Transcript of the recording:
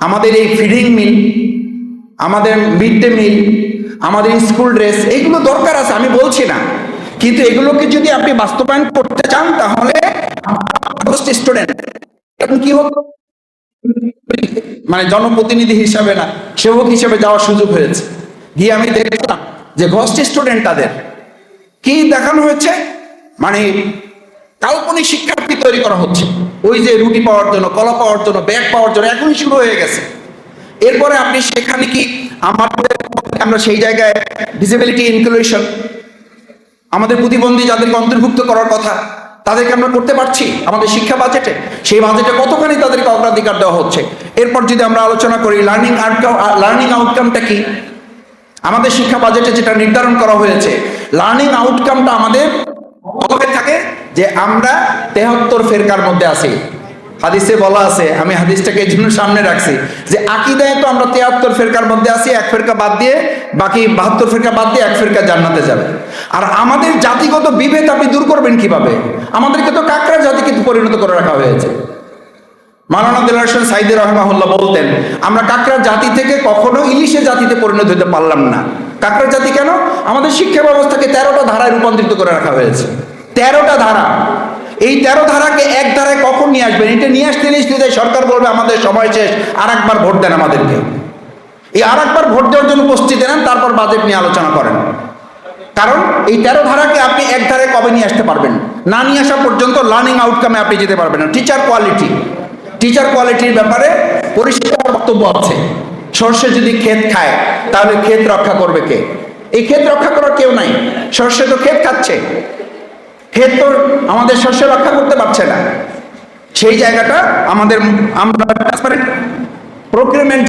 আমাদের এই ফিডিং মিল, আমাদের মিড ডে মিল, আমাদের স্কুল ড্রেস, এগুলো দরকার আছে, আমি বলছি না, কিন্তু এগুলোকে যদি আপনি বাস্তবায়ন করতে চান তাহলে স্টুডেন্ট এখন কি হতো, মানে জনপ্রতিনিধি হিসাবে না, সেবক হিসেবে যাওয়ার সুযোগ হয়েছে। গিয়ে আমি দেখলাম যে ঘোস্ট স্টুডেন্ট, তাদের কি দেখানো হয়েছে, মানে কাল্পনিক শিক্ষার্থী তৈরি করা হচ্ছে, ওই যে রুটি পাওয়ার জন্য, কলা পাওয়ার জন্য, ব্যাগ পাওয়ার জন্য, এখনই শুরু হয়ে গেছে। এরপরে আপনি সেখানে কি আমরা সেই জায়গায় ডিসেবিলিটি ইনক্লুশন, আমাদের প্রতিবন্ধী যাদেরকে অন্তর্ভুক্ত করার কথা, তাদেরকে আমরা করতে পারছি আমাদের শিক্ষা বাজেটে? সেই বাজেটে কতখানি তাদেরকে অগ্রাধিকার দেওয়া হচ্ছে? এরপর যদি আমরা আলোচনা করি লার্নিং আউটকামটা কি, আমাদের শিক্ষা বাজেটে যেটা নির্ধারণ করা হয়েছে, লার্নিং আউটকামটা আমাদের কবে থাকে যে আমরা 73 ফেরকার মধ্যে আছি। হাদিসে বলা আছে, আমি হাদিসটাকে এই জন্য সামনে রাখছি যে আকীদায় তো আমরা 73 ফেরকার মধ্যে আছি, এক ফেরকা বাদ দিয়ে, বাকি 72 ফেরকা বাদ দিয়ে এক ফেরকা জান্নাতে যাবে। আর আমাদের জাতিগত বিভেদ আপনি দূর করবেন কিভাবে? আমাদেরকে তো কাকড়া জাতিকে পরিণত করে রাখা হয়েছে। মাওলানা দেলোয়ার হোসেন সাঈদী রাহিমাহুল্লাহ বলতেন, আমরা কাকড়া জাতি থেকে কখনো ইলিশের জাতিতে পরিণত হতে পারলাম না। কাকড়া জাতি কেন? আমাদের শিক্ষা ব্যবস্থাকে 13টা ধারায় রূপান্তরিত করে রাখা হয়েছে। 13টা ধারা, এই 13 ধারাকে এক ধারায় কখন নিয়ে আসবেন? এটা নিয়ে আসতে সরকার বলবে আমাদের সময় শেষ, আর একবার ভোট দেন আমাদেরকে। এই আর একবার ভোট দেওয়ার জন্য প্রস্তুতি নেন, তারপর বাজেট নিয়ে আলোচনা করেন। কারণ এই 13 ধারাকে আপনি এক ধারায় কবে নিয়ে আসতে পারবেন? না নিয়ে আসা পর্যন্ত লার্নিং আউটকামে আপনি যেতে পারবেন না। টিচার কোয়ালিটির ব্যাপারে পরিষ্কার বক্তব্য আছে। সর্ষে যদি ক্ষেত খায় তাহলে ক্ষেত রক্ষা করবে কে? এই ক্ষেত রক্ষা করার কেউ নাই। সর্ষে তো ক্ষেত খাচ্ছে, ক্ষেত তো আমাদের শস্য রক্ষা করতে পারছে না। সেই জায়গাটা আমরা প্রকিউরমেন্ট